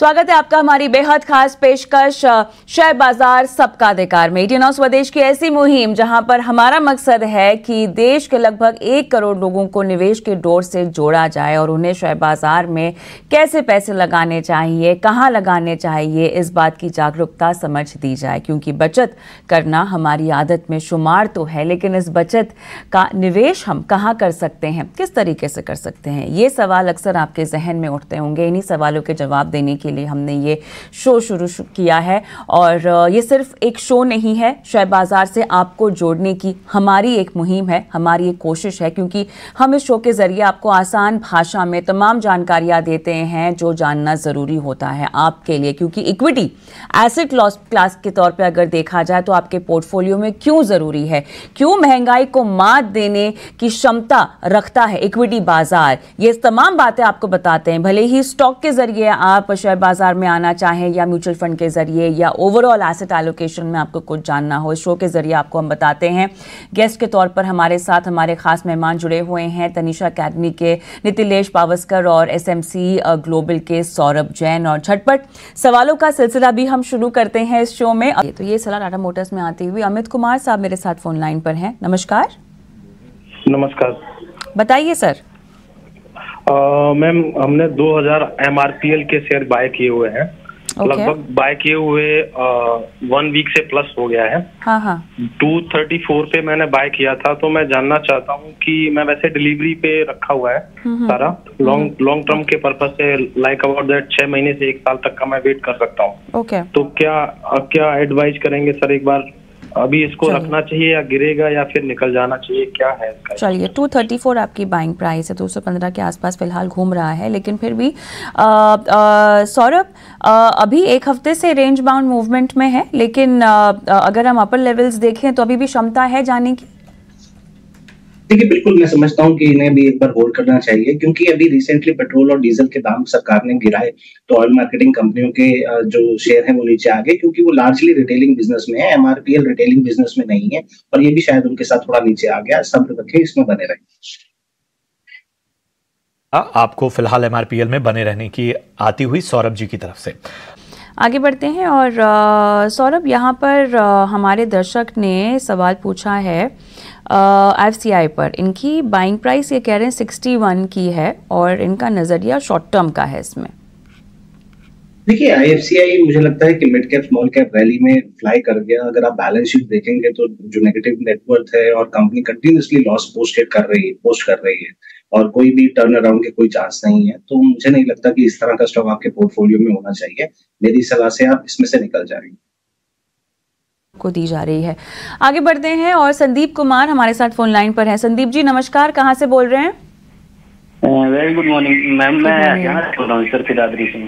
स्वागत है आपका हमारी बेहद खास पेशकश शेयर बाजार सबका अधिकार में। 89 स्वदेश की ऐसी मुहिम जहां पर हमारा मकसद है कि देश के लगभग 1 करोड़ लोगों को निवेश के डोर से जोड़ा जाए और उन्हें शेयर बाजार में कैसे पैसे लगाने चाहिए, कहां लगाने चाहिए, इस बात की जागरूकता समझ दी जाए। क्योंकि बचत करना हमारी आदत में शुमार तो है, लेकिन इस बचत का निवेश हम कहां कर सकते हैं, किस तरीके से कर सकते हैं, ये सवाल अक्सर आपके जहन में उठते होंगे। इन्हीं सवालों के जवाब देने के लिए हमने ये शो शुरू किया है और ये सिर्फ एक शो नहीं है, शेयर बाजार से आपको जोड़ने की हमारी एक मुहिम है, हमारी एक कोशिश है। क्योंकि हम इस शो के जरिए आपको आसान भाषा में तमाम जानकारियां देते हैं जो जानना जरूरी होता है आपके लिए। क्योंकि इक्विटी एसेट क्लास के तौर पे अगर देखा जाए तो आपके पोर्टफोलियो में क्यों जरूरी है, क्यों महंगाई को मात देने की क्षमता रखता है इक्विटी बाजार, ये तमाम बातें आपको बताते हैं। भले ही स्टॉक के जरिए आप शेयर बाजार में आना चाहें या म्यूचुअल फंड के जरिए या ओवरऑल एसेट एलोकेशन में आपको कुछ जानना हो, इस शो के जरिए आपको हम बताते हैं। गेस्ट के तौर पर हमारे साथ हमारे खास मेहमान जुड़े हुए हैं, तनिषा अकेडमी के नितिलेश पावस्कर और एसएमसी ग्लोबल के सौरभ जैन। और झटपट सवालों का सिलसिला भी हम शुरू करते हैं इस शो में। तो ये सलाह टाटा मोटर्स में आती हुई अमित कुमार साहब मेरे साथ फोन लाइन पर हैं। नमस्कार। नमस्कार, बताइए सर। मैम, हमने 2000 MRPL के शेयर बाय किए हुए हैं। लगभग बाय किए हुए 1 वीक से प्लस हो गया है। हाँ। 234 पे मैंने बाय किया था। तो मैं जानना चाहता हूँ कि मैं वैसे डिलीवरी पे रखा हुआ है सारा, लॉन्ग टर्म के पर्पज से, लाइक अबाउट दैट 6 महीने से 1 साल तक का मैं वेट कर सकता हूँ। तो क्या एडवाइज करेंगे सर एक बार, अभी इसको रखना चाहिए या गिरेगा या फिर निकल जाना चाहिए, क्या है इसका? चलिए, 234 आपकी बाइंग प्राइस है, 215 के आसपास फिलहाल घूम रहा है, लेकिन फिर भी सौरभ अभी 1 हफ्ते से रेंज बाउंड मूवमेंट में है, लेकिन अगर हम अपर लेवल्स देखें तो अभी भी क्षमता है जाने की। देखिए, बिल्कुल मैं समझता हूँ कि इन्हें भी एक बार होल्ड करना चाहिए, क्योंकि अभी रिसेंटली पेट्रोल और डीजल के दाम सरकार ने गिराए तो ऑयल मार्केटिंग कंपनियों के जो शेयर हैं वो नीचे आ गए, क्योंकि वो लार्जली रिटेलिंग बिजनेस में है। एमआरपीएल रिटेलिंग बिजनेस में नहीं है और ये भी शायद उनके साथ थोड़ा नीचे आ गया। सब्र रखें, इसमें बने रहें। आपको फिलहाल एमआरपीएल में बने रहने की आती हुई सौरभ जी की तरफ से। आगे बढ़ते हैं और सौरभ, यहाँ पर हमारे दर्शक ने सवाल पूछा है एफसीआई पर। इनकी बाइंग प्राइस ये कह रहे हैं 61 की है और इनका नजरिया शॉर्ट टर्म का है इसमें। देखिए, आईएफसीआई मुझे लगता है कि mid cap small cap rally में फ्लाई कर गया। अगर आप बैलेंस शीट देखेंगे तो जो नेगेटिव नेटवर्थ है और कंपनी कंटिन्यूअसली लॉस पोस्ट कर रही है और कोई भी टर्न अराउंड के कोई चांस नहीं है। तो मुझे नहीं लगता कि इस तरह का स्टॉक आपके पोर्टफोलियो में होना चाहिए। मेरी सलाह से आप इसमें से निकल जाएंगे को दी जा रही है। आगे बढ़ते हैं और संदीप कुमार हमारे साथ फोन लाइन पर हैं। संदीप जी नमस्कार, कहाँ से बोल रहे हैं? वेरी गुड मॉर्निंग मैम, मैं यहाँ से बोल रहा हूँ सर, फिदादरी से।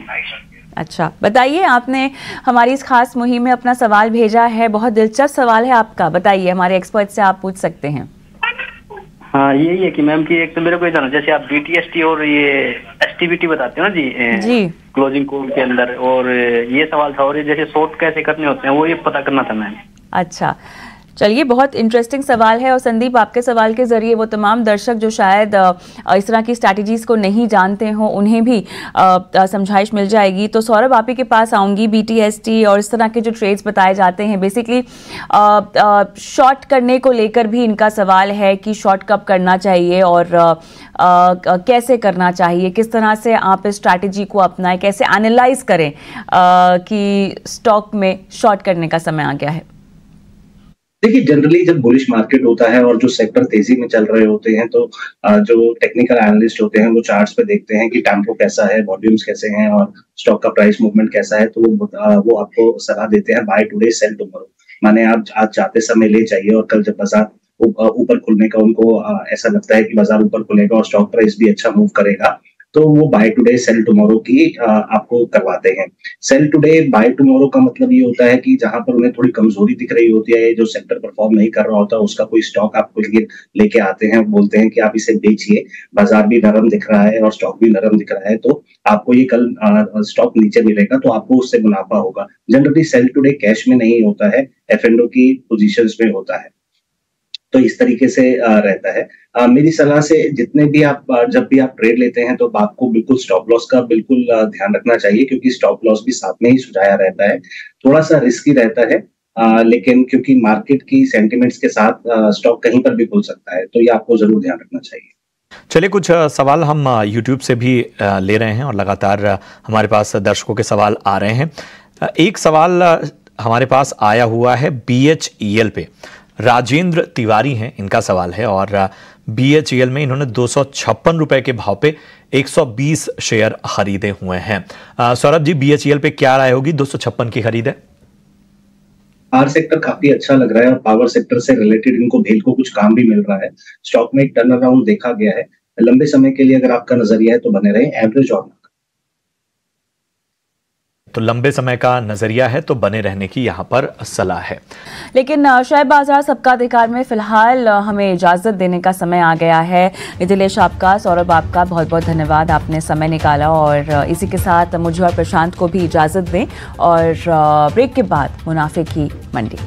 अच्छा, बताइए, आपने हमारी इस खास मुहिम में अपना सवाल भेजा है, बहुत दिलचस्प सवाल है आपका, बताइए, हमारे एक्सपर्ट से आप पूछ सकते हैं। हाँ, यही है कि मैम कि एक तो मेरे को जाना, जैसे आप बीटीएसटी और ये एसटीबीटी बताते हो ना जी क्लोजिंग कोड के अंदर, और ये सवाल था, और ये जैसे शॉर्ट कैसे करने होते हैं वो ये पता करना था मैम। अच्छा, चलिए, बहुत इंटरेस्टिंग सवाल है और संदीप, आपके सवाल के जरिए वो तमाम दर्शक जो शायद इस तरह की स्ट्रैटेजीज को नहीं जानते हों उन्हें भी समझाइश मिल जाएगी। तो सौरभ, आप ही के पास आऊँगी। बीटीएसटी और इस तरह के जो ट्रेड्स बताए जाते हैं, बेसिकली शॉर्ट करने को लेकर भी इनका सवाल है कि शॉर्ट कब करना चाहिए और कैसे करना चाहिए, किस तरह से आप इस स्ट्रैटेजी को अपनाएं, कैसे एनालाइज करें कि स्टॉक में शॉर्ट करने का समय आ गया है। देखिए, जनरली जब बुलिश मार्केट होता है और जो सेक्टर तेजी में चल रहे होते हैं तो जो टेक्निकल एनालिस्ट होते हैं वो चार्ट्स पे देखते हैं कि टेम्पो कैसा है, वॉल्यूम्स कैसे हैं और स्टॉक का प्राइस मूवमेंट कैसा है। तो वो आपको सलाह देते हैं बाय टुडे सेल टुमारो, माने आप आज जाते समय ले चाहिए और कल जब बाजार ऊपर खुलने का उनको ऐसा लगता है कि बाजार ऊपर खुलेगा और स्टॉक प्राइस भी अच्छा मूव करेगा, तो वो बाय टुडे सेल टुमारो की आपको करवाते हैं। सेल टुडे बाय टुमारो का मतलब ये होता है कि जहां पर उन्हें थोड़ी कमजोरी दिख रही होती है, जो सेक्टर परफॉर्म नहीं कर रहा होता, उसका कोई स्टॉक आपको लेके आते हैं, बोलते हैं कि आप इसे बेचिए, बाजार भी नरम दिख रहा है और स्टॉक भी नरम दिख रहा है, तो आपको ये कल स्टॉक नीचे मिलेगा तो आपको उससे मुनाफा होगा। जनरली सेल टुडे कैश में नहीं होता है, एफ एंड ओ की पोजीशंस में होता है। तो इस तरीके से रहता है। मेरी सलाह से जितने भी आप जब भी आप ट्रेड लेते हैं तो आपको बिल्कुल स्टॉप लॉस का बिल्कुल ध्यान रखना चाहिए, क्योंकि स्टॉप लॉस भी साथ में ही सुझाया रहता है। थोड़ा सा रिस्की रहता है, लेकिन क्योंकि मार्केट की सेंटिमेंट्स के साथ स्टॉक कहीं पर भी खुल सकता है, तो ये आपको जरूर ध्यान रखना चाहिए। चलिए, कुछ सवाल हम YouTube से भी ले रहे हैं और लगातार हमारे पास दर्शकों के सवाल आ रहे हैं। एक सवाल हमारे पास आया हुआ है BHEL पे, राजेंद्र तिवारी हैं, इनका सवाल है, और BHEL में इन्होंने 256 रुपए के भाव पे 120 शेयर खरीदे हुए हैं। सौरभ जी, BHEL पे क्या राय होगी? 256 की खरीद है। पावर सेक्टर काफी अच्छा लग रहा है और पावर सेक्टर से रिलेटेड इनको भेल को कुछ काम भी मिल रहा है। स्टॉक में एक टर्न अराउंड देखा गया है। लंबे समय के लिए अगर आपका नजरिया है तो बने रहे, एवरेज और तो लंबे समय का नजरिया है तो बने रहने की यहाँ पर सलाह है। लेकिन शेयर बाजार सबका अधिकार में फिलहाल हमें इजाजत देने का समय आ गया है। निधिलेश आपका, सौरभ आपका बहुत बहुत धन्यवाद, आपने समय निकाला, और इसी के साथ मुझे और प्रशांत को भी इजाजत दें, और ब्रेक के बाद मुनाफे की मंडी।